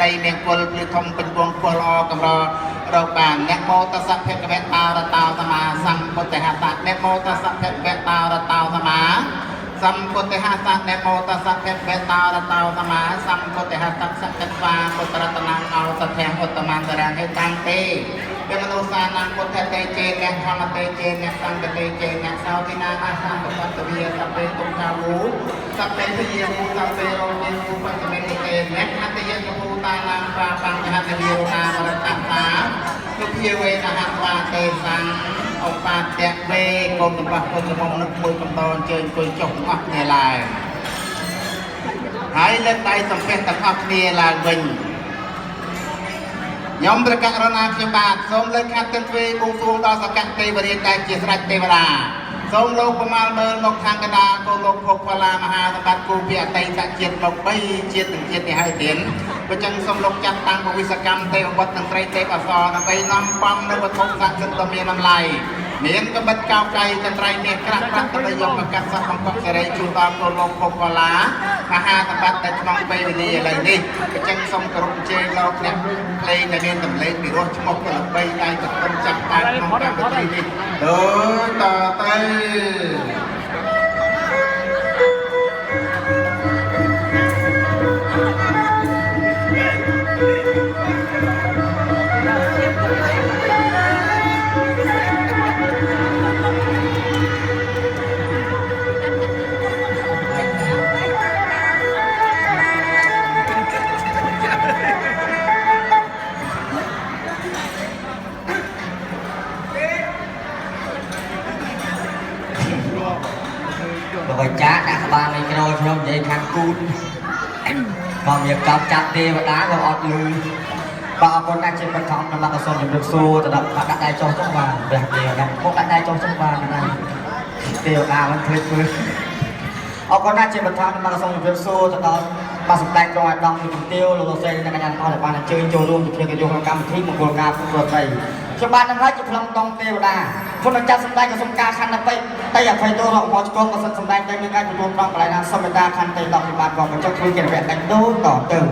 bay miền quần như thông bình quân quần lo cầm rò đầu bàn nét mô ta sắc phép vẹn tao ra tao tham má xăm quân thể hạ tạc nét mô ta sắc phép vẹn tao ra tao tham má xăm quân thể hạ tạc nét mô ta sắc phép vẹn tao ra tao tham má xăm quân thể hạ tạc sắc phép pha quân tara tà năng ao sát thèm quân tà man tà rang hay tăng têเป็นมนุษย์สานังพุทธเตเจแกธรรมเตเจแกสังเตเจแกสาวทินาอาสังปุตตะเวียสัพเพตุกาวูสัพเพทเยมูสัพเพโรเยมูปัจเมติเตแกหัตเยยภูตานังปาปังหัตเยโรนามรตัสสาทุเยเวนะหัตวาเตสังอปาเตเวกรมตบะกรมมงนึกมวยกำตอนเจิญกุยจงอักเนลายหายเล่นไตสัมเพตตะอักเนลายวิญยมประกาศรณาพิบาลสมเลขาธิการบุงสูงต่อสกัดเทวริตได้จิตรัตเทวดาสมโลกประมาณเมืองโลกทางกระดาโกโลกภพพลามหาสมบัติกูเพียไตจักจิตโลกใบจิตถึงจิตในให้เห็นประจังสมโลกจัดตั้งบวิศกรรมเทววัตนังไตรเทพอสรไปนำปั๊มในวัฏทุกสักดิ์ตมีน้ำลายเนียนกบัดก้าวไกลจันไรเนียกระพระตะยมประกาศสักของกบเสรีจูตามโกโลกภพพลามหาสมบัติแต่ช่องใบวินีอะไรนี่ประจังสมกรุงเจโลกเนี่ยเพลงในเนียนตำเลนมีรถชมกระใบได้กับคนจับตาของการปฏิบัติโดยต่อไปrồi chá đã ba mình cái đôi không vậy khăn cún còn việc cặp chặt đi và đá vào ọt lùi ba con đang trên bàn thong nằm cái sông được xô từ đập đặt tay cho trong bàn về đều nằm cũng đặt tay cho trong bàn này đều làมันเคยฟื้นเอาคนđang trên bàn thong nằm cái sông được xô từ đó ba sập tay rồi đong thì tiêu rồi xây nên cái nhà con là bàn chơi chơi luôn thì cái vô cam thì một con cam cũng rồi đây cho bạn đang nói chụp lòng tông tiêu đàคนจัดสำได้กับสมการคันไปแต่อยากไปตัวเราพอจะกองกับสำได้ได้ไม่ได้จะรวมร่างอะไรนะสมการคันไปต่อไปบ้านก่อนมันจะคุยกันแบบแต่งโดนต่อเติม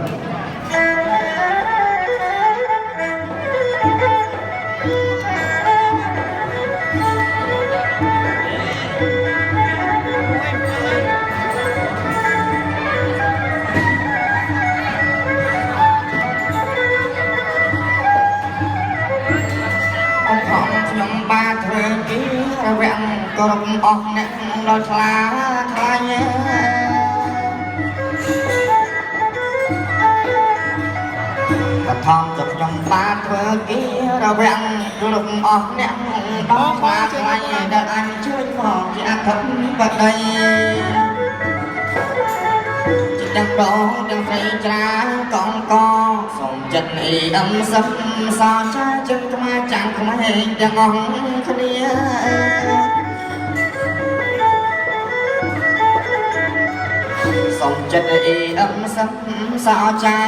ระแวงกรมออกเนี่ยเราคลาคลายกระทองจบยมตาเธอกี้ระแวงกรมออกเนี่ยต้องคลาคลายเดินอันช่วยบอกจะทำบัดใดจังโดจังใส่จ้ากองกอส่งจันไอ้ดำซ้ำสาวจ้าจึงมาจังมาเห็นจังองคนนี้ส่งจันไอ้ดำซ้ำสาวจ้า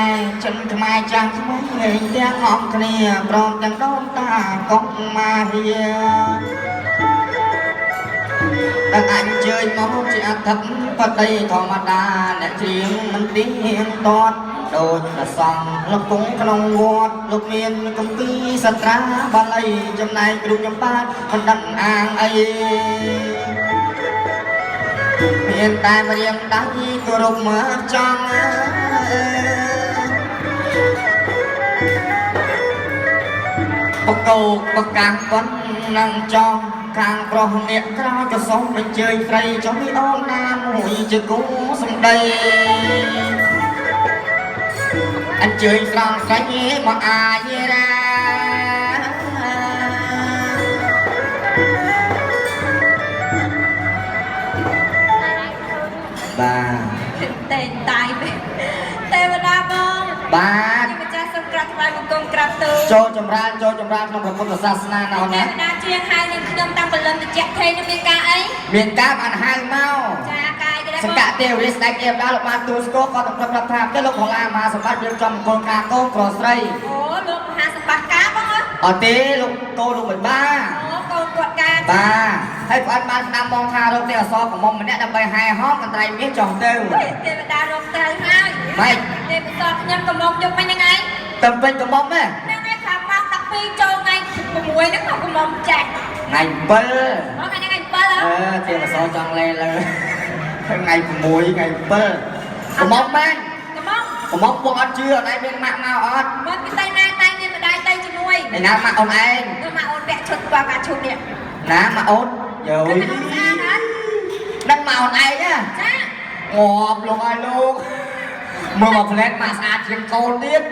จึงมาจังมาเห็นจังองคนนี้พร้อมจังโดนตากองมาเฮียดังอันเจยมองจะทำก็ได้ธรรมดาเนี่ยเสียงมันเตียงตอดโดยจะสั่งลูกกุ้งขนมวอดลูกเมียนกุมพีสตราบาลัยจำนายกรุงยมบ้านคนดังอ่างไอเมียนตายมาเรียงตายก็รุมมาจังปกโกปกกางก้นนั่งจองทางกรองเนี่ยกล้าจะส่งไปเจอใครจะไม่อ้อมน้ำหุ่ยจะกู้สมได้อันเจอสองใครมาอายราบ้าเต้นตายไปเต้นมาดาบองบ้ากระทำบุญกงกระตือโจจำราญក្នុងព្រះពុទ្ធសាសនាណោណាតែណាជាហើយនឹងខ្ញុំតាំងពលិនតិចថេនឹងមានការអីមានការបានហៅមកចាកាយក៏ដែរសង្កៈទេវរាជស្ដេចទេវតាលោកបានទូលស្គាល់ក៏ต้องប្រាប់ថាទៅលោកផល្លាមហាសម្បត្តិរៀបចំកូនការកូនប្រុសស្រីអូលោកមហាសម្បត្តិការបងអត់ទេលោកកូនលោកមិនបានអូកូនគាត់ការបាទហើយប្អូនបានស្ដាប់បងថារកទេអសរកមុំម្នាក់ដើម្បីហែហោកន្ត្រៃមាសចុះទៅទេវតារកត្រូវហើយម៉េចទេវតាខ្ញុំកំឡុងយកមិញហ្នឹងឯង tâm bên cầm bông á đang ngay khám mang tập phi cho ngay mùi nó không có mong chạy ngày bơ nó ngày bơ đó thì là sao chọn lên là ngày mùi ngày bơ cầm bông bên cầm bông buông ăn chưa đây bên mạng nào ăn mất cái tay như mà đai tay cho nuôi để nào mạng ông anh tôi mà ôn vẽ chuột vào cả chuột điện ná mà ôn rồi đang màu này nhá ngọt luôn ai luôn mưa mà lên mà sạch trên con điếc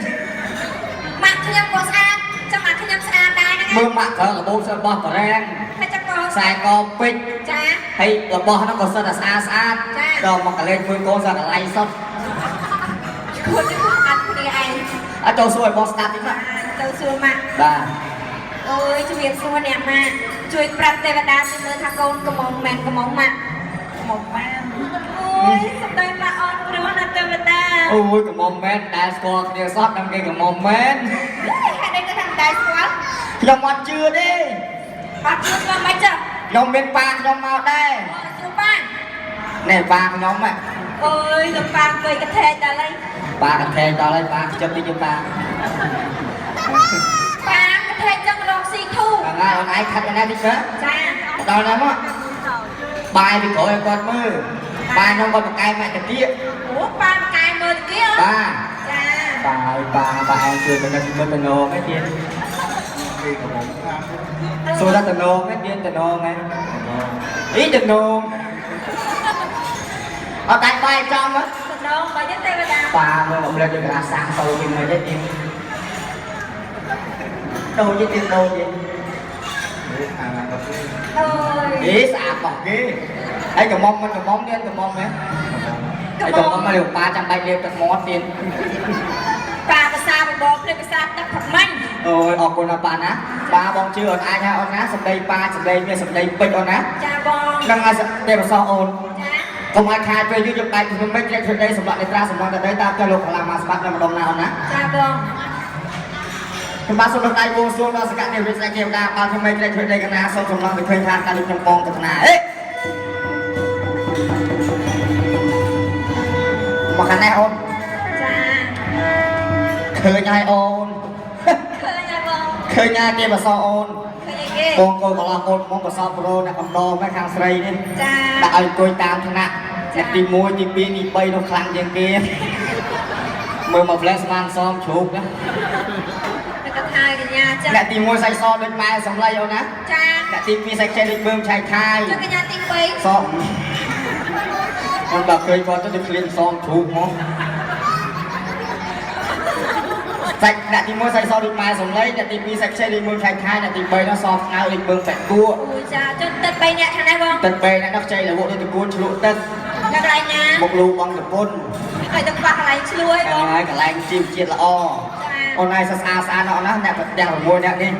mặt thì em có xa cho mặt thì em xa đây nè mưa mặt thở là bông sơn bò tỏ ren hay chắc có xài con pích cha hay là bò nó còn sơn là xa rồi mà cả lên mưa con ra là lay xong cô chứ không ăn đi anh ở châu xuôi bò start đi châu xuôi mà bà ôi chú biết xuôi nè màជួយប្រាប់ទេវតាទៅមើលថាកូនកំងមែនកំងម៉ាក់កំងម៉ាក់អូយសំដីម៉ាក់អត់ព្រោះណាទេវតា ôi cầm mông men đại score kia sót năm kia cầm mông men ហេតុអីទៅថាមិនដែរស្គាល់ ខ្ញុំអត់ជឿទេ អត់ជឿក៏មិនចា ខ្ញុំមានប៉ាខ្ញុំមកដែរ អូយសួរប៉ា នេះប៉ាខ្ញុំហ៎ អូយលោកប៉ាអង្គុយកថេដល់ហើយ ប៉ាកថេដល់ហើយប៉ាចិត្តទីខ្ញុំប៉ា ប៉ាកថេចង់រកស៊ីធូ ថ្ងៃអូនឯងខាត់ណាតិចទៅ ចា ដល់ណាមកបាយពីក្រោយឲ្យគាត់មើលបាយខ្ញុំគាត់បកកាយមកតាគៀក អូប៉ាកែមើលទៀត ប៉ា ចា bà em chưa mình mình tình nô mấy tiên xui ra tình nô mấy tiên tình nô nghe ý tình nô ở tại bay trong á តំណងបើយើងទេវតា bà mới một lần được là sáng sâu thì mới đến tiên đâu với tiên đâu vậy អូយ ý xả bọc kia ấy cầm mông đi cầm mông nhé ấy cầm mông mà được 300 bay liều tận mót tiên ប៉ាភាសាបបព្រឹកភាសាទឹកប្រមាញ់ ôi ở cô là bà ná bà bông chưa ở ai ha ở ná sầm đây ba sầm đây nghe sầm đây bịch ở ná ចាបង đang ai đây là sao ôn ចា không ai khai về như chụp đây thì mình biết chuyện đây sầm lại ra sầm lại đây ta cho lục làm mà bắt làm đồng nào ná ចាបង thì ba số lần đây vô số nó sẽ cắt đều sẽ kêu đa ba thì mình chuyện đây cái ná xong sầm lại thì khơi than ta được trong bong từ ná ấy mà cái này ôn ចា khơi nhai ôn ឃើញហើយបង khơi nhai kia mà sao ôn ឃើញអីគេ បងកូនកន្លងកូនបងប្រសពប្រូអ្នកកំដរមកខាងស្រីនេះ ចា ដាក់ឲ្យអង្គុយតាមថ្នាក់អ្នកទី1ទី2ទី3នោះខ្លាំងជាងគេមើលមកផ្លែស្មានសមជ្រូកណា តែកថាកញ្ញាចា អ្នកទី1សាច់សដូចម៉ែសំឡីអូនណា ចា អ្នកទី2សាច់ចេះដូចបឿមឆៃខាយ ចុះកញ្ញាទី3 សមខ្ញុំដល់ឃើញគាត់ទៅឃ្លានសមជ្រូកមកសាច់អ្នកទី1សាច់សដូចម៉ែសំឡីអ្នកទី2សាច់ចេះដូចបឿមឆៃខាយអ្នកទី3នោះសមស្ងៅដូចបឿមបែកគួរ អូយចាចុះទឹក3នាក់ខាងណាបង ទឹកពេលអ្នកដល់ខ្ចីរវក់ដូចតគួនឆ្លក់ទឹក នៅកន្លែងណា មកលូបងប្រពន្ធ ហើយទឹកខ្វះកន្លែងឆ្លួយបង ហើយកន្លែងជីវជាតិល្អអូនឯងស្អាតស្អាតអត់ណាអ្នកប្រទាំង6នាក់នេះ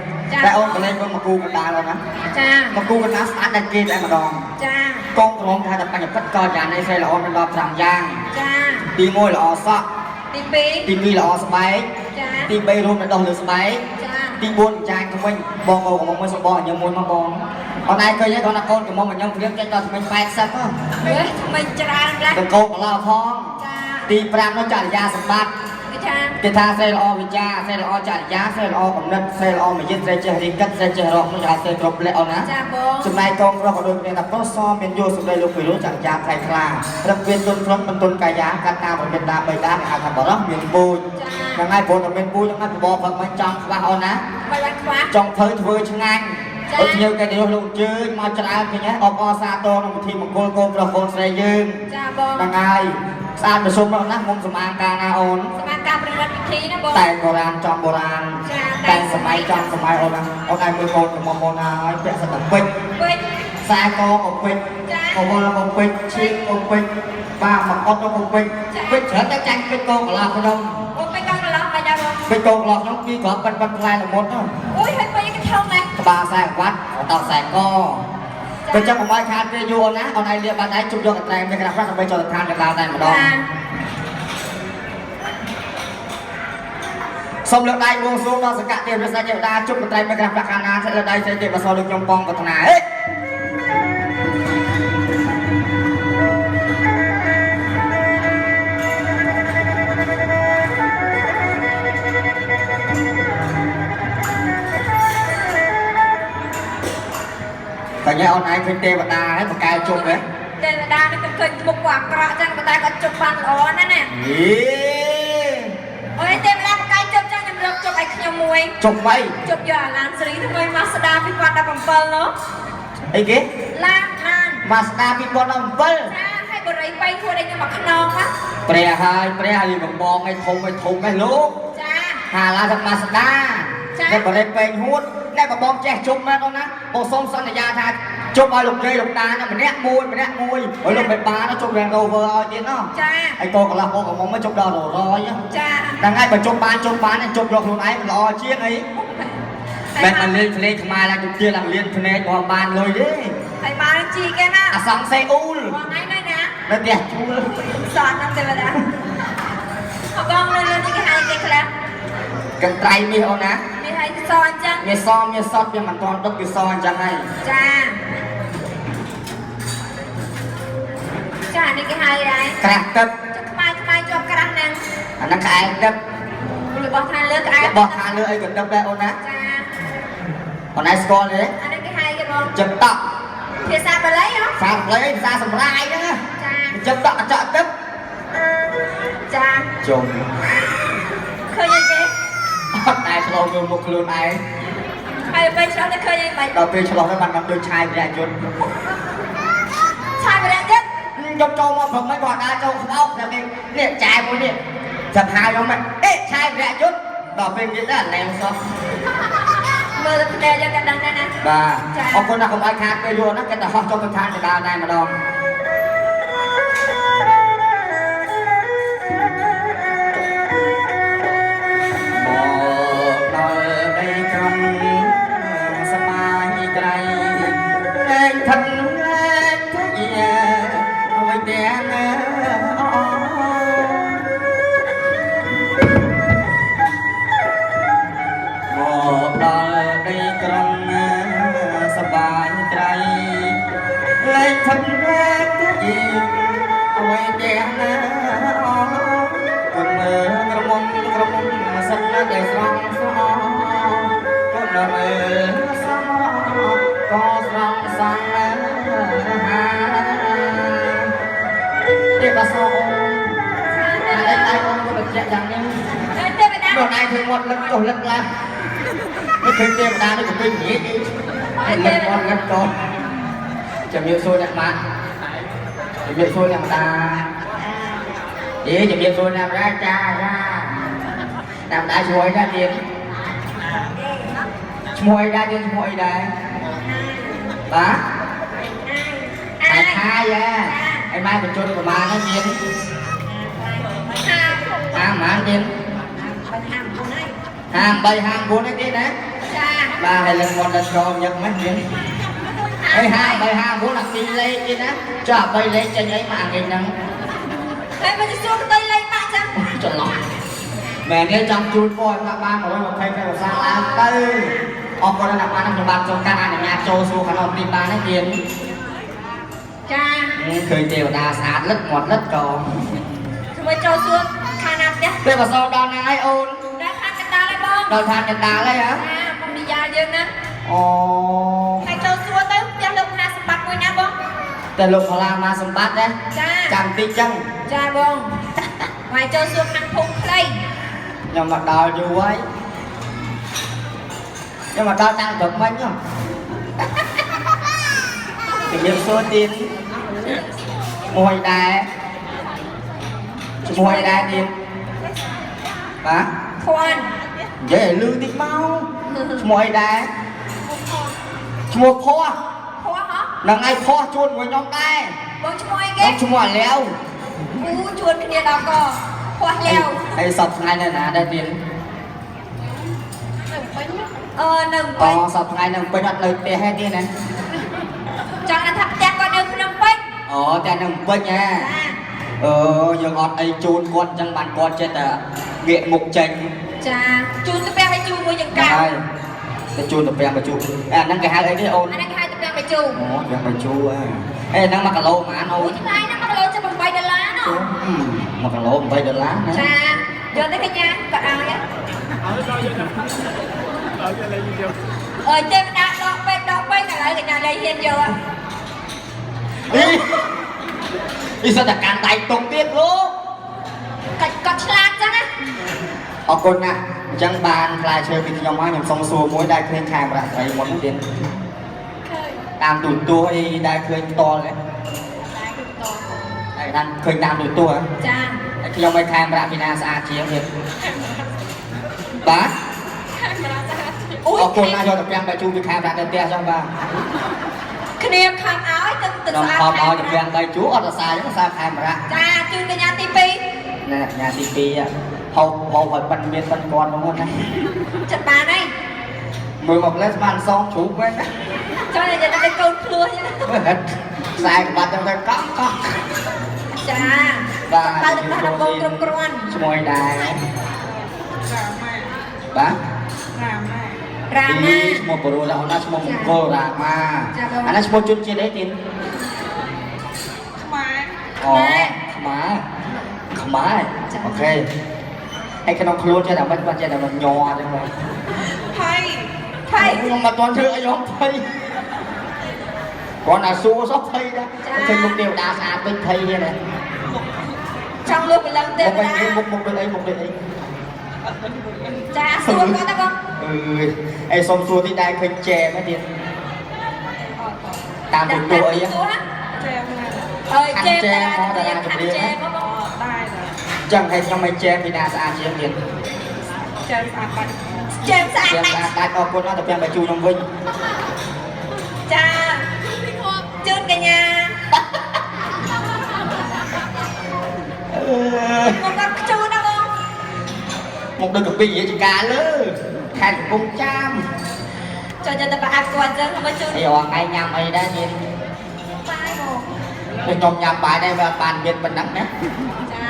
តែអូនកន្លែងបងមកគូកណ្ដាលអត់ណា ចា មកគូកណ្ដាលស្អាតតែគេតែម្ដង ចា កងក្រុមថាតែបញ្ញពិតក៏យ៉ាងនេះស្រីល្អមានដល់5យ៉ាង ចា ទី1ល្អសក់ ទី ទី2ល្អស្បែក 2ចា ទី3រួមនៅដោះលើស្បែក ចា ទី4ចាញ់ក្មួយបងអូកំមកសម្បោញ៉ាំមួយមកបងអូនឯងឃើញទេគាត់ថាកូនកំមកញ៉ាំព្រៀងចេញដល់ថ្មី80ហ៎ ហេថ្មីច្រើនណាស់ ទៅកោកកន្លោផង ចា ទី5នោះចរិយាសម្បត្តិ គេថា គេថាស្រីល្អវិជ្ជាស្រីល្អចរិយាស្រីល្អកំណត់ស្រីល្អមយិតស្រីចេះរៀនកាត់ស្រីចេះរកនោះគេស្រីគ្រប់លក្ខអូនណា ចាបង ចំណែកកងប្រុសក៏ដូចគ្នាថាប្រុសសមមានយោសម្ដីលោកពីរោចរិយាថ្លៃថ្លារឹកវាទុនព្រមបន្ទុនកាយាកាត់តាមប្រមេតាបីតាគេហៅថាបរោះមានពូជហ្នឹងហើយព្រោះតែមានពូជហ្នឹងហើយបបផឹកមិនចង់ខ្វះអូនណា មិនបានខ្វះ ចង់ធ្វើឆ្ងាញ់អត់ញើគេទៅលោកជើញមកច្រើនឃើញហ៎អបអរសាទរក្នុងពិធីមង្គលកូនប្រុសកូនស្រីយើង ចាបង ហ្នឹងហើយស្អាតប្រសុំមកណាមុំសម្អាងការណាអូន សម្រាប់ការប្រតិបត្តិពិធីណាបង តែបុរាណចំបុរាណ ចា តែសម័យចំសម័យអូនណាអូនឯងមើលកូនកំមុំអូនហើយពាក់សត្វពេជ្រ ពេជ្រ ខ្សែកក៏ពេជ្រ ចា កវលក៏ពេជ្រឈៀងក៏ពេជ្របាទមកអត់ក៏ពេជ្រ ចា ពេជ្រច្រើនតែចាញ់ពេជ្រកងកន្លះក្នុង អូពេជ្រកងកន្លងបាយដែរបង ពេជ្រកងកន្លះក្នុងគឺគ្រាប់ប៉ិនផ្លែល្មុតណា អូយហើយពេជ្រគេថងណាស់ ក្បាលខ្សែវ៉ាត់តខ្សែកទៅចាំបំបាយខាតពេលយូរអូនណាអូនឯងលាបាត់ដៃជុំយកកន្ត្រែមនេះក្រាស់ដើម្បីចូលឋានកណ្ដាលតែម្ដង សូមលើកដៃបួងសួងដល់សង្កាត់ទេវរាជទេវតាជប់កន្ត្រៃមេក្រាស់ប្រាក់ខាណាលើកដៃសេទេវសោលោកខ្ញុំបងប្រាថ្នាហេ ញអូនឯងឃើញទេវតាហើយបកកែជប់ហ៎ ទេវតានេះខ្ញុំឃើញមុខគាត់អាក្រក់ចឹងប៉ុន្តែគាត់ជប់បានល្អណាស់ណា អី អូយទេវតាបកកាយជប់ចឹងខ្ញុំរកជប់ឲ្យខ្ញុំមួយ ជប់បី ជប់យកអាឡានសេរីថ្មីមកស្ដារ2017នោះ អីគេ ឡាន មកស្ដារ2017 ចាឲ្យបរិយបៃធ្វើឲ្យខ្ញុំមកខ្នងណា ព្រះហើយព្រះហើយកំបងឲ្យធំឯលោក ចា ហាឡាថាមកស្ដារតែបរិយពេញហួតតែកំបងចេះជប់មែនអូនណាបងសូមសន្យាថាជប់ឲ្យលោកយាយលោកតាម្នាក់មួយឲ្យលោកបេបានជប់ Range Rover ឲ្យទៀតណោះ ចា ហើយកូនកន្លះកូនកំងមកជប់ដល់100 ចា ដល់ថ្ងៃបើជប់បានជប់យកខ្លួនឯងល្អជាងអីមិនមកលេងភ្លេងខ្មែរឡើងជប់ជាឡើងលៀនភ្នែកក៏បានលុយទេ ហើយបានជីគេណា អាសង្សេអ៊ូល បងឯងណា នៅផ្ទះជួល សតណាស់ទេវតាបងលើនេះគេហៅគេខ្លះ កន្ត្រៃមាសអូនណា នេះឲ្យសអញ្ចឹង មាសសតវាមិនទាន់ដុតវាសអញ្ចឹងហើយ ចាចានេះគេហៅដែរ ក្រាស់ទឹក ចុះខ្មែរជាប់ក្រាស់ហ្នឹង អាហ្នឹងក្អែកទឹក របស់ថាលើក្អែក របស់ខាងលើអីក៏ទឹកដែរអូនណា ចា អូនឯងស្គាល់ទេ អានេះគេហៅគេបង ចិនតក់ ភាសាបាលីហ៎ សាផ្លេភាសាសម្រាយហ្នឹង ចា ចិនតក់កញ្ចក់ទឹក ចា ជុំ ឃើញអីគេ អត់តែឆ្លោះមើលមុខខ្លួនឯង ហើយពេលឆ្លោះទៅឃើញអីមិន ដល់ពេលឆ្លោះទៅបានដល់ដូចឆាយព្រះយុទ្ធ ឆាយម្នាក់ទៀត យកចូលមកព្រមមិនគាត់ដើរចូលខ្បោកតែនេះចាយមួយនេះចាំហៅខ្ញុំមកអេឆាយព្រះយុទ្ធដល់ពេលទៀតណែសោះ មើលទៅតែយើងក៏ដឹងដែរណា បាទអរគុណណាស់កុំឲ្យខាតពេលយូរណាគេទៅហោះចូលទៅឋានទៅដើរតែម្ដងសបាយក្រៃលែងថឹងលែងធ្វើអ្វីទាំងមកដល់ដីក្រុងសបាយក្រៃលែងថឹងលែងធ្វើអ្វីទាំងគុណមើលក្រមុំសិនតែស្រងស្រងគុណមើលស្រងក៏ស្រងសាំងទេបសអូតែអូនក៏បញ្ជាក់យ៉ាងនេះ ទេវតា ខ្លួនឯងធ្វើមាត់លឹកចុះលឹកឡើងនេះឃើញទេវតានេះក៏ពេញនិយាយលឹកមាត់លឹកចុះជំរាបសួរអ្នកម៉ាក់ជំរាបសួរអ្នកម្ដាជំរាបសួរអ្នកម្ដាចាអ្នកម្ដាឈ្មោះអីដែរទៀតឈ្មោះអីដែរទៀតឈ្មោះអីដែរបាទអាយអាយឯម៉ែបញ្ចូលប្រមាណហ្នឹងទៀតអាម៉ានទៀតហា3 5 4នេះទៀតណា ចា បាទហើយលឹងមាត់ដល់ស្រោមញឹកមិនទៀតហើយ5 3 5 4អា2លេខទៀតណាចុះ3លេខចេញអីមកអានេះហ្នឹង ហើយមកសួរទៅលេខម៉ាក់ចឹង ច្រឡំមែនទេចង់ជួយគាត់ដាក់បាន120ភាសាឡើងទៅអរគុណអ្នកបានខ្ញុំបានចូលការអនុញ្ញាតចូលសួរខាងទីបានទេទៀត ចា ឃើញទេវតាស្អាតលឹកមាត់លឹកក៏ ធ្វើចូលសួរខាងណាផ្ទះ ពេលបសោដល់ណាហើយអូន ដល់ខាងកណ្ដាលហើយបង ដល់ឋានកណ្ដាលហើយហ៎ ចាមកនិយាយយើងណា អូ ហើយចូលសួរទៅផ្ទះលោកណាសម្បត្តិមួយណាបង តែលោកសាលាមកសម្បត្តិណា ចា ចាំតិចចឹង ចាបងហើយចូលសួរខាងភូមិខ្លី ខ្ញុំមកដល់យូរហើយខ្ញុំមកដល់តាំងព្រឹកមិញហ៎ជំរាបសួរទៀតមួយដែរជាមួយដែរទៀតបាទ ខួន និយាយឲ្យលឺតិចមកឈ្មោះអីដែរឈ្មោះផោះ ខួនហ៎ នឹងឯងផោះជួនមួយខ្ញុំដែរ បងឈ្មោះអី ខ្ញុំ គេ ឈ្មោះអាលាវ អូជួនគ្នាដល់កខួនលាវ ហើយសពថ្ងៃនៅណាដែរទៀត នៅ អូ ពេញ សពថ្ងៃនៅពេញអត់នៅផ្ទះទេទៀតណា ចង់ថាផ្ទះគាត់នៅភ្នំពេញ អូតែនៅពេញហ៎ ចា យើងអត់អីជូនគាត់អញ្ចឹងបានគាត់ចេះតែងាកមុខចេញ ចាជូនទៅផ្ទះឲ្យជូនមួយចង្កៅ ហើយទៅជូនទៅ5បញ្ជូអាហ្នឹងគេហៅអីទេអូន អានេះគេហៅទៅផ្ទះឲ្យជូន អូ5បញ្ជូហ្នឹង1គីឡូប៉ុន្មានអូ អូ ន ថ្លៃណាស់1គីឡូចាំ$8ណ៎ 1គីឡូ$8ណា ចាយកទៅកញ្ញាគាត់ឲ្យអើទេវតាដកពេកកន្ ហើយកញ្ញាលេហ៊ានយក អ៊ីសតកាន់ដៃតុកទៀតលោក គាត់ឆ្លាតចឹងណា អរគុណណាស់អញ្ចឹងបានផ្លែឈើពីខ្ញុំមកខ្ញុំសុំសួរមួយដែលឃើញខែប្រាក់ស្រីមុននោះទៀតតាមទូទួអីដែលឃើញផ្ទាល់ហ្នឹងតែតាមឃើញតាមទូទួ ចា ខ្ញុំឲ្យខែប្រាក់ពីណាស្អាតជាងទៀតបាទអរគុណណាស់យកទៅប្រាំងបែជូពីខែប្រាក់ទៅផ្ទះចុះបាទ គ្នាខំឲ្យទៅ ខ្ញុំ ស្អាត ខំឲ្យទៅប្រាំងបែជូអត់ទៅសារចឹងសារខែប្រាក់ ចាជូនកញ្ញាទី ណែញ៉ាទី2ហូបឲ្យប៉ិនមានប៉ិនគាត់ហ្នឹងណា 2ចិត្តបានហើយ មើលមកលេសបានសងជ្រូកវិញណា ចូលតែទៅកូនខ្លួនចឹង ខ្សែក្បាត់ទៅកក់កក់ ចាបាទទៅដល់បងគ្រប់គ្រាន់ ឈ្មោះដែរបាទ រាមា ឈ្មោះបរូដល់ណាឈ្មោះមង្គលរាមាអានេះឈ្មោះជនជាតិអីទៀតខ្មែរអូខេហើយក្នុងខ្លួនចេះតែមិនបាត់ចេះតែមិនញ័រចឹងបាទ ផៃ ខ្ញុំមិនទាន់ធ្វើអីខ្ញុំភ័យគាត់ណាសួរសោះភ័យដែរឃើញមុខទេវតាស្អាតពេកភ័យទេណា ចង់លុបបលឹងទេ មុខ តា វិញមុខដូចអីមុខដូចអី ចាសួរគាត់ទៅបង អេសុំសួរទីដែរឃើញចែមហ្នឹងទៀតតាមទូទួអីហ្នឹង អើយចេតារាមកបង ចឹងឲ្យខ្ញុំឲ្យចែមពីណាស្អាតជាងទៀត ចេស្អាតបាត់ចេស្អាត ចែម បា ស្អា ត់ តដាច់អរគុណណាស់ទៅពាំងបាយជូរខ្ញុំវិញ ចាជូនកញ្ញាមកដល់ខ្ជូនណាបង មកដូចកាពីរាជការលើខេត្តកំពង់ចាម ចូលទៅប្រអាប់គាត់ចឹងមកជូន អីរងថ្ងៃញ៉ាំអីដែរទៀត បាយបង ខ្ញុំញ៉ាំបាយដែរវាបានមានប៉ុណ្ណឹងណា ចា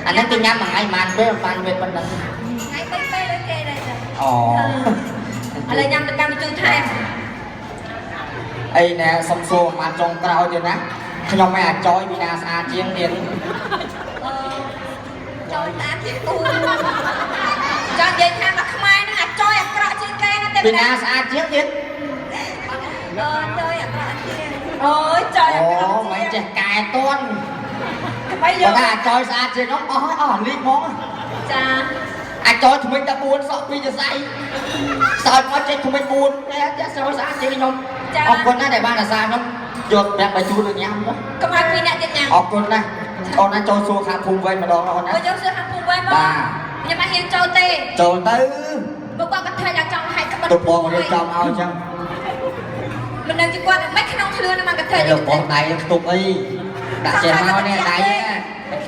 អាហ្នឹងគេញ៉ាំមួយថ្ងៃបានពេលបានមានប៉ុណ្ណឹង ថ្ងៃ3ពេលដូចគេដែរចា អូ ឥឡូវញ៉ាំទៅកម្មវិធីថែម អីណែសុំសួរមកចុងក្រោយទៀតណាខ្ញុំមិនអាចយពីណាស្អាតជាងទៀត ចូលតាមទីគូចង់និយាយថាមកខ្មែរហ្នឹងអាចជួយអាក្រក់ជាងគេណាទេ ពីណាស្អាតជាងទៀត ជួយអាក្រក់ជាងអូយជួយអាក្រក់ អូមិនចេះកែតន់ ក្បៃយ បើ ក ថាអាចស្អាតជាងខ្ញុំអស់ហើយអស់លីកហ្មង ចា អាចថ្មិញតែ4សក់2ចសៃសើចមកចេញថ្មិញ4តែចេះស្អាតជាងខ្ញុំអរគុណណាស់ដែលបានអាសាខ្ញុំយកប្រាក់បាយជូរទៅញ៉ាំ កុំឲ្យពីអ្នកទៀតញ៉ាំ អរគុណណាស់អូនណាចូលសួរខាងភូមិវិញម្ដងអូនណា បើយកសើហាត់ពុំវិញមកខ្ញុំមិនហ៊ានចូលទេ ចូលទៅ បើគាត់ក៏ធ្វើតែចង់ឲ្យក្បិត ទុកបងរៀបចំឲ្យអញ្ចឹង មិនដឹងជាគាត់មិនក្នុងខ្លួនមកក៏ធ្វើ យកបងដៃខ្ទប់អីដាក់ចេះមកនេះដៃ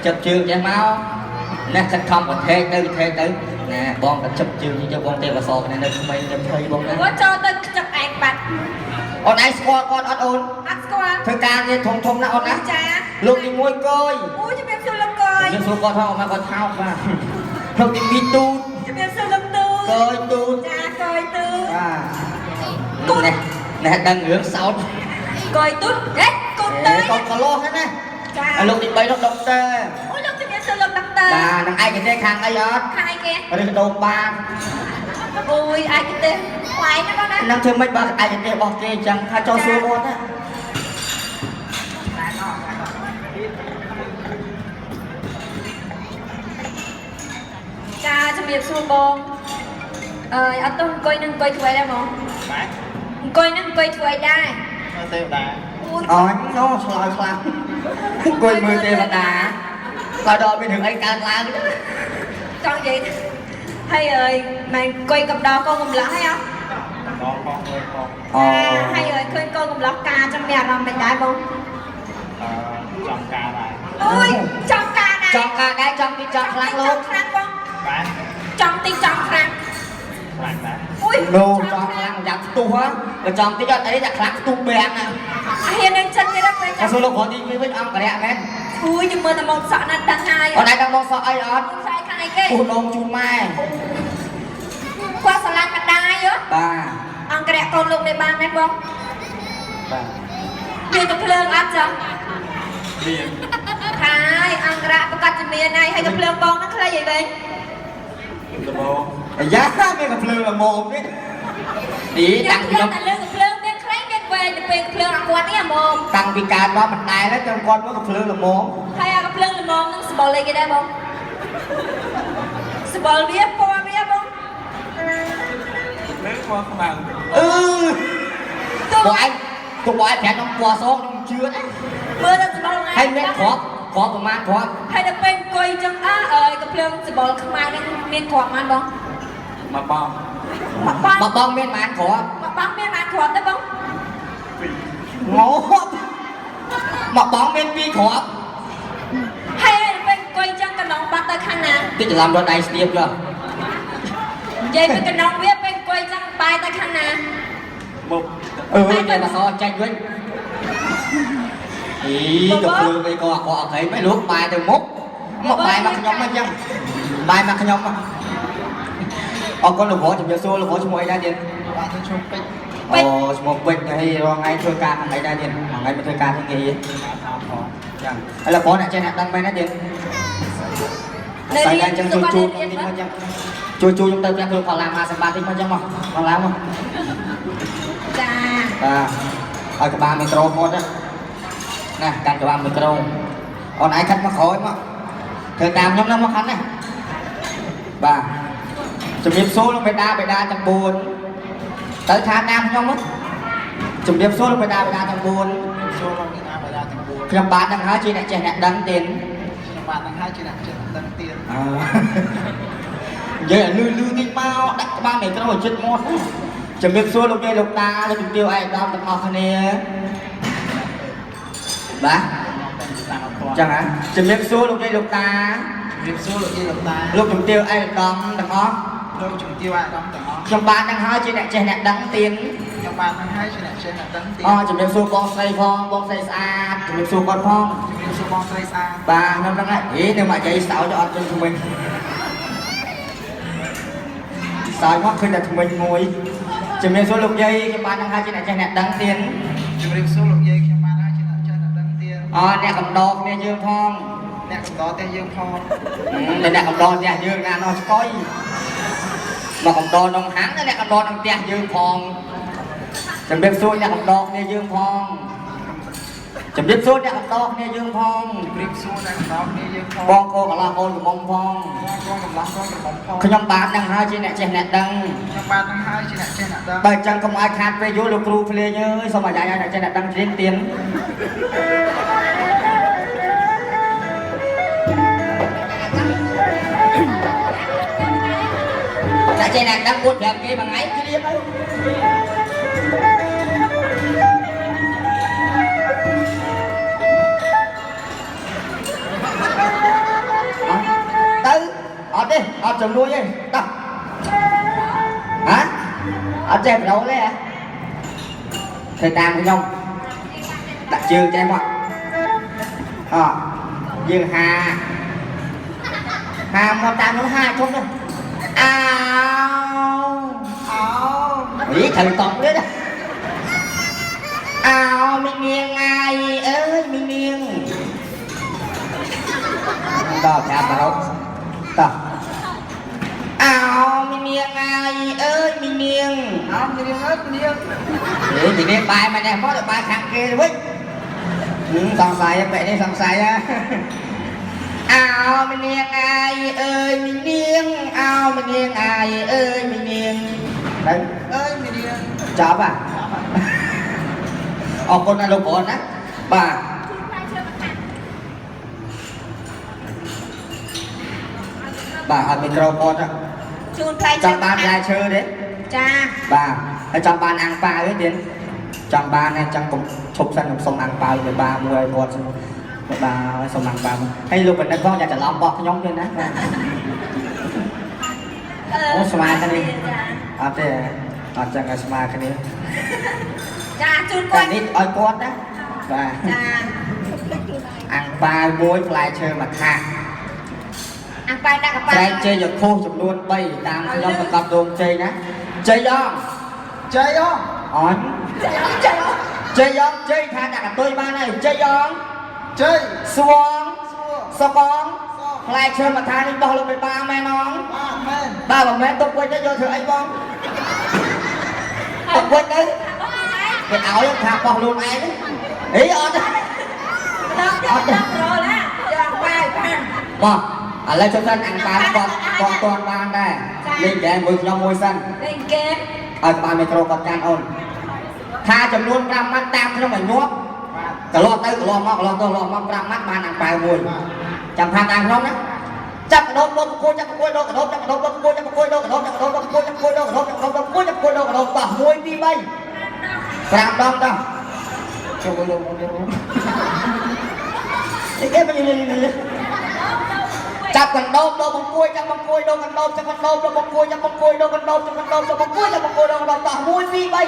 ចិត្តជើងចេះមកណែខិតខំប្រថេកទៅណែបងក៏ជិបជើងយកបងទេវសគ្នានៅក្មេងទៅភ័យបងណា គាត់ចូលទៅខ្ចប់ឯងបាត់ អូនឯងស្គាល់គាត់អត់អូន អត់ស្គាល់ ធ្វើការងារធំណាស់អូនណា ចា លោកទី1កយ អូជំរាបសួរលោកកយ ខ្ញុំសួរគាត់ថាមកគាត់ថោកបាទលោកទី2ទូត ជំរាបសួរលោកទូ កយទូត ចាកយទូ បាទណែដឹងរឿងសោត កយទូហេកូនតើ កូនកលោះហ្នឹងណា ចា ហើយលោកទី3នោះដុកទ័រ អូលោកជំរាបសួរលោកដុកទ័រ បាទនឹងឯកទេសខាងអីអត់ ខាងអីគេ ឬដូងបាន អូយឯកទេសខ្វាយណាបងណា នឹងធ្វើម៉េចបើឯកទេសរបស់គេអញ្ចឹងថាចូលសួរគាត់ណា ចាជំរាបសួរបងអត់ទៅអង្គុយនឹងអង្គុយធ្វើដែរបងអង្គុយនឹងអង្គុយធ្វើដែរ ទេវតា អូយ អញណោឆ្លើយខ្លាំងអង្គុយមើលទេវតាក៏ដល់មានរឿងអីកើតឡើង ចង់និយាយហើយមិនអង្គុយកំដរកូនកំឡោះហើយអត់ បងលើបង អូ ហើយឃើញកូនកំឡោះការចាំមានអារម្មណ៍មិនដែរបង ចង់ការដែរ អូយចង់ការដែរ ចង់ការដែរចង់ទីចង់ខ្លាំងលោក ខ្លាំងបង បាទ ចង់ទីចង់ខ្លាំង ខ្លាំងដែរ អូយ លោកចង់ខ្លាំងយ៉ាងផ្ទុះហ៎បើចង់ទីអត់អីតែខ្លាំងផ្ទុះបែបណា ហ៊ាននឹងចិត្តទៀតទៅ អត់សួរលោកគាត់ទីវិញអង្គរៈមែន អូយយើងមើលតែមកសក់ណាស់ដឹងហើយ អូនឯងដឹងមកសក់អីអត់ ខ្សែខាងអីគេ ពូដងជូនម៉ែ គាត់ស្រឡាញ់ម្ដាយហ៎ បាទ អង្គរៈកូនលោកនេះបានទេបង បាទ មានកំភ្លើងអត់ចឹង មាន ហើយអង្គរៈប្រកាសជំនាញហើយកំភ្លើងបងហ្នឹងខ្លីអីវិញ ដំបង អាយ៉ាមានកំភ្លើងល្មមនេះទីតាំងពីខ្ញុំ តែលើកំភ្លើងមានខ្លីមានវែង lên được bên phơi ăn quạt đấy à mồm តាំងពីកើតមកមិនដែរទេចាំគាត់មកក៏ភ្លើងល្មម hay là phơi là mồm nó sờ lên cái đây bông sờ biết qua biết bông លើមកខ្មៅ អឺពួកឯងពួកឯងប្រាក់ខ្ញុំពណ៌សខ្ញុំជឿណា mưa nó sờ ngay ហើយមានគ្រាប់ប្រមាណគ្រាប់ hay là bên coi chân á ơi cái phơi sờ không ai nên miên quạt man bông មកបង mặt bông មកបងមានប្រមាណគ្រាប់ mặt bông miên man quạt đấy bông ងោមកបងមាន2គ្រាប់ hay là bên coi chân cái nòng bắt tới khăn nè តិចច្រឡំរត់ដៃស្ទាបចុះ vậy bên cái nòng biết bên coi chân bay tới khăn nè មក ចេះមកសចាច់វិញអីក៏ភ្លើងអីក៏អត់អត់អីមិនលោកបាយទៅមុខមកបាយមកខ្ញុំមកចឹងបាយមកខ្ញុំអរគុណលោកគ្រូជំរាបសួរលោកគ្រូឈ្មោះអីដែរទៀត បាទទៅជុំពេជ្រ អូឈ្មោះពេជ្រហើយរងថ្ងៃធ្វើការខាងអីដែរទៀតថ្ងៃមកធ្វើការទីងារចឹងឥឡូវបងអ្នកចេះអ្នកដឹងមែនទេទៀត Nơi ស្អី đi ដែរចឹង tụi ជួយ con ជួយ đi តិច tiếp មក đó. ចឹងជួយខ្ញុំទៅផ្ទះធ្វើផល្លាមកសម្បត្តិតិចមកចឹងមកផល្លាមក Chà. បាទឲ្យក្បាលមីក្រូមកណាណាកាន់ក្បាលមីក្រូអូនឯងខាត់មកក្រោយមកធ្វើតាមខ្ញុំណាមកខាត់ណាបាទជំរាបសួរលោកបេដាទាំង4ទៅថាតាមខ្ញុំណាជំរាបសួរលោកបេដាទាំង4 សួរមកនេះអាបដាទាំង4 ខ្ញុំបាទដឹងហើយជាអ្នកចេះអ្នកដឹងទៀត ខ្ញុំបាទនឹងហើយជាអ្នកចិត្តដឹងទៀត និយាយឲ្យលឺតិចមកដាក់ក្បាលមីក្រូឲ្យជិតមកជំរាបសួរលោកយាយលោកតាលោកជំទាវឯកឧត្តមទាំងអស់គ្នាបាទចឹងហ៎ជំរាបសួរលោកយាយលោកតា ជំរាបសួរលោកយាយលោកតា លោកជំទាវឯកឧត្តមទាំងអស់ លោកជំទាវអាដាមទាំងអស់ ខ្ញុំបាទដឹងហើយជាអ្នកចេះអ្នកដឹងទៀត ខ្ញុំបាទនឹងហើយជាអ្នកចេះអ្នកដឹងទៀត អូជំរាបសួរបងស្រីផងបងស្រីស្អាតជំរាបសួរគាត់ផង ជំរាបសួរបងស្រីស្អាត បាទខ្ញុំដឹងហើយហេនៅមកយាយសោចអត់ជិះថ្មិញសោចមកឃើញតែថ្មិញមួយជំរាបសួរលោកយាយខ្ញុំបាទដឹងហើយជាអ្នកចេះអ្នកដឹងទៀត ជំរាបសួរលោកយាយខ្ញុំបាទហើយជាអ្នកចេះអ្នកដឹងទៀត អូអ្នកកំដរគ្នាយើងផង អ្នកកំដរទាំងយើងផង តែអ្នកកំដរផ្ទះយើងណានោះស្កុយមកកំដរក្នុងហាងតែអ្នកកំដរក្នុងផ្ទះយើងផងជំរាបសួរអ្នកកំដរគ្នាយើងផងជំរាបសួរអ្នកកំដរគ្នាយើងផង ជំរាបសួរអ្នកកំដរគ្នាយើងផង បងកូនកន្លះកូនកំមុំផង បងកំឡុងបងកំឡុងផង ខ្ញុំបាទដឹងហើយជាអ្នកចេះអ្នកដឹង ខ្ញុំបាទនឹងហើយជាអ្នកចេះអ្នកដឹង បើអញ្ចឹងកុំឲ្យខាតពេលយល់លោកគ្រូភ្លេងអើយសូមអាយ៉ាយអ្នកចេះអ្នកដឹងជ្រៀងទៀនអ្នកចេះអ្នកដឹងពួតប្រាប់គេមួយថ្ងៃជ្រាបទៅអត់ទេអត់ចំនួនទេតោះហ៎អត់ចេះប្រឡូលទេហ៎ធ្វើតាមខ្ញុំដាក់ជើងចេះមកយើងហាមកតាមនោះហាធំទៅអោនេះត្រូវតង់ទៀតអោមីនាងអាយអើយមីនាងដល់ប្រាប់បរោតតោះអោមីនាងអាយអើយមីនាង អោមីនាងអើយមីនាង មីនាងបាយមកនេះមកទៅបាយខាងគេវិញសង្ស័យបែបនេះសង្ស័យអោមីនាងអាយអើយមីនាងអោមីនាងអាយអើយមីនាងទៅ អើយមីនាង ចប់អរគុណណាលោកប្អូនណាបាទបាទអត់មីក្រូហ្វូន Chun play ចង់បានផ្លែឈើទេ Chà. បាទហើយចង់បានអាំងប៉ាវទេទៀតចង់បានណាចង់កុំឈប់សិនខ្ញុំសុំអាំងប៉ាវទៅបាមួយឲ្យគាត់បាទសុំអាំងប៉ាវហើយលោកបណ្ឌិតផងอย่าច្រឡំបោះខ្ញុំទេណាបាទអូស្មាគ្នាអត់ទេអត់ចឹងឲ្យស្មាគ្នា Chà, chun តែ quay. នេះឲ្យគាត់ណាបាទ Chà. អាំងប៉ាវមួយផ្លែឈើមួយថាស Ăn bay đã gặp ចែក bay. ជ័យយកខុសចំនួន3តាមខ្ញុំប្រកបដងជ័យណាជ័យយ៉ង ជ័យអូ អត់ Trời ơi, trời ơi. ជ័យយ៉ងជ័យថាដាក់កតុយបានហើយជ័យយ៉ង ជ័យ សួងសបងផ្លែឈើមួយថាសនេះបោះលោកបេបាមែនអង បាទមែន បើមិនមែនទុកវិញទៅយកធ្វើអីបងទុកវិញទៅ Ôi, cái áo ấy thà bỏ luôn ai đấy ý on Đọc rồi đó. Cho bài bàn. bỏ ở đây cho dân ăn bán con ban đây lên cái mùi nhau mùi xanh Lên kém. ở bàn metro còn can ôn tha chấm luôn 5 mắt tam cho mày nuốt cả lo tới cả lo móc 5 mắt ban ăn bài mùi chẳng tha tam không đó chặt đốt đốt cối chặt cối đốt đốt chặt đốt đốt cối chặt cối đốt đốt chặt đốt đốt cối chặt cối đốt đốt chặt đốt cối chặt cối đốt đốt tỏ mùi đi bay làm đông đâu cho tôi luôn cái bây giờ chặt cần đốt đốt bằng cối chặt bằng cối đốt cần đốt chặt bằng đốt đốt bằng cối chặt bằng cối đốt cần đốt chặt bằng đốt chặt bằng cối chặt bằng cối đốt đốt tỏ mùi đi bay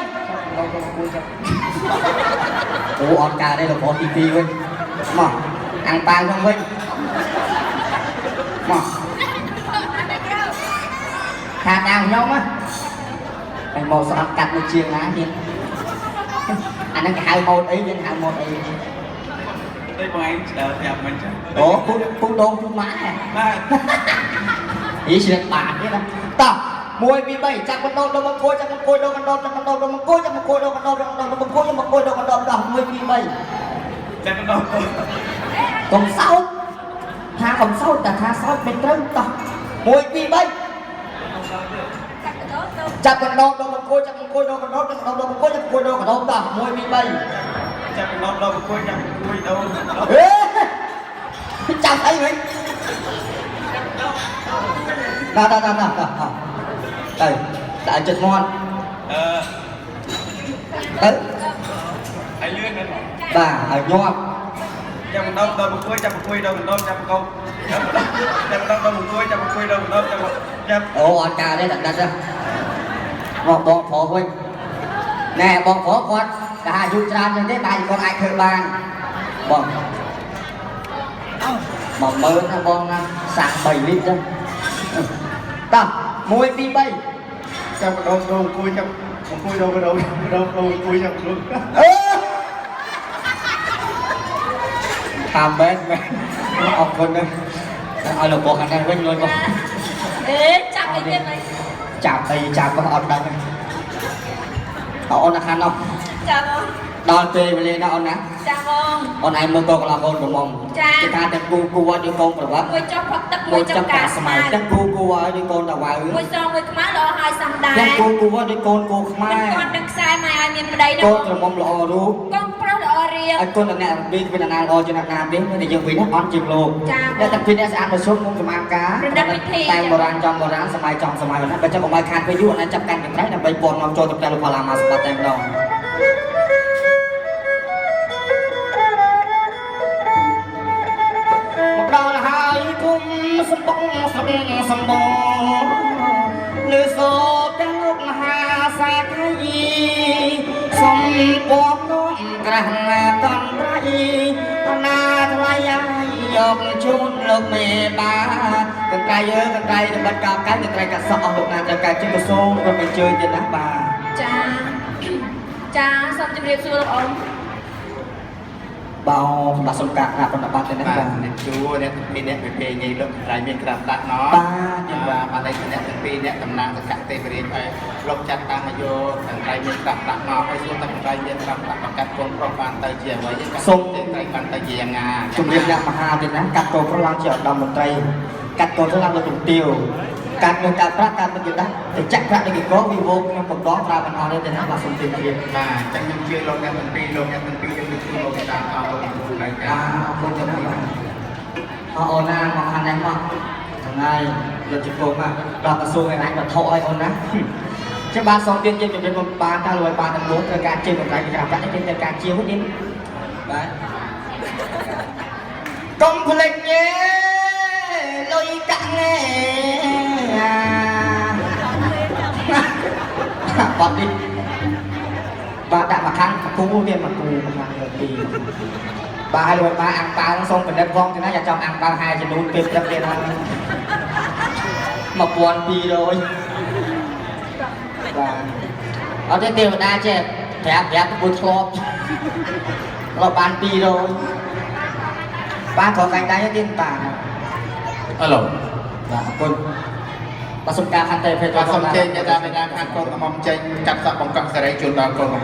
ủa on cà đây là có tivi thôi mà ăn pan không vinh mà thà nào nhau á anh màu sao cắt một chiều á chị anh đang hai màu ấy đến hai màu ấy đây bọn anh đẹp mình chứ ủa cũng đôn cũng má à ý chuyện bạn thế đó ta mùi bị bảy chắc con đôn con cối chắc con cối đôn con đôn chắc con đôn con cối chắc con cối đôn con đôn con cối chắc con cối đôn con đôn đỏ mùi bị bảy chắc con đâu còn sáu tha còn sáu ta tha sáu bên trơn ta mùi bị bảy chắc con đôn con cối chắc con cối đôn con đôn chắc con đôn con cối chắc con cối đôn con đôn ta mùi bị bảy chắc con đâu cối chắc cối đâu chào thấy mình nào đây đại chật ngon đấy ai lươn nữa và ở nho chắc con đâu cối chắc cối đâu chắc con chắc đâu cối chắc cối đâu chắc ồ ăn cà đây đặt ra một bọn phổ huynh nè bọn phổ con cả hai du tràn như thế này con ai khơi bàn bọn mà mơ nó con sạc 7 lít ra ta mùi đi bay chắc đâu cối chắc cối đâu cối chắc luôn tham bên học con đây ai là bộ khả năng bên luôn con Ê, chặt cái viên này. chạm tay chạm có ọt đây ọt là khăn không Chào ông. đòn tê về lên ọt nè Chào ông. con ai mơ con là con của mong cái tha tên cu đi con của bác Mùi cho Phật tập một mùi trong cho cả cả smile smile. chắc cu đi con là hoài Mùi cho mùi má lo hai xăm đài. chắc cu đi con mai Con đừng sai mà ai miền đây con đâu. là mong lọ đúng Con pro lo riêng. anh con là nè đi bên là lo cho nam đến để dùng vì nó on chìm luôn để tập phim sẽ ăn một số món làm cá tay bồ rán sài trong sài nó bây giờ còn mai khăn với du anh chấp canh cái trái là bây bồn mong cho tập ra là làm mà sập tem đâu một đòn hai cung sâm bông lư số cái lúc hà sa thái sông bom nó càng con rây na thay dọc chôn lục mẹ ba cần cay bật cái cả sọ lục nào cả trên một số rồi mình chơi trên đá bà Cha xong chụp điệp xưa ông. bao bà sông cạn là con đã bắt tên đấy bà nè chú nè pin nè về nhảy lúc lại miền Nam đặt nó bà đây nè pin nè tầm nang tất cả tây về đây lục chặt tăng vô lại miền Nam đặt nó hay xuống tầm lại miền Nam đặt bằng cách con pro ban tay chè với cái sông tay bàn tay chè ngà chúng riêng ra mà hà thì nè cắt cổ phật lang chợ đồng một tay cắt cổ phật lang là trùng tiêu cắt người ta phát cắt bên đó thì chắc ra cái có vi vô nhưng một đó ra bên họ đây thì nó là sông tiền kia mà chẳng những chưa lông nha mình pin lông nha mình pin trong những lông ta họ lông này không cho nó họ ôn à mà hành em mà thằng này giờ chụp cô mà đọc cái số này anh mà thọ ai ôn á chứ ba song tiên chơi chụp một ba ta lùi ba thằng bốn thời gian chơi một cái thì cả trên thời gian chiếu hết đi đấy công phu lệnh nhé lôi cạn nghe bật đi và đã mà khăn cú viên mà cù mà khăn thì ba rồi ba ăn ba nó xong mình đem con thì nó giờ trong ăn ba hai thì nuôi kịp ra kia thôi mà buồn đi rồi và ở trên tiền đa chứ thẻ bút khô là bàn đi rồi ba có cánh đáy tiền tàn alo dạ quân ba sông ca khăn tê phê cho và xong trên nhà ta bên đang ăn con mong trên chặt sọ bằng cọng sợi chuột đào con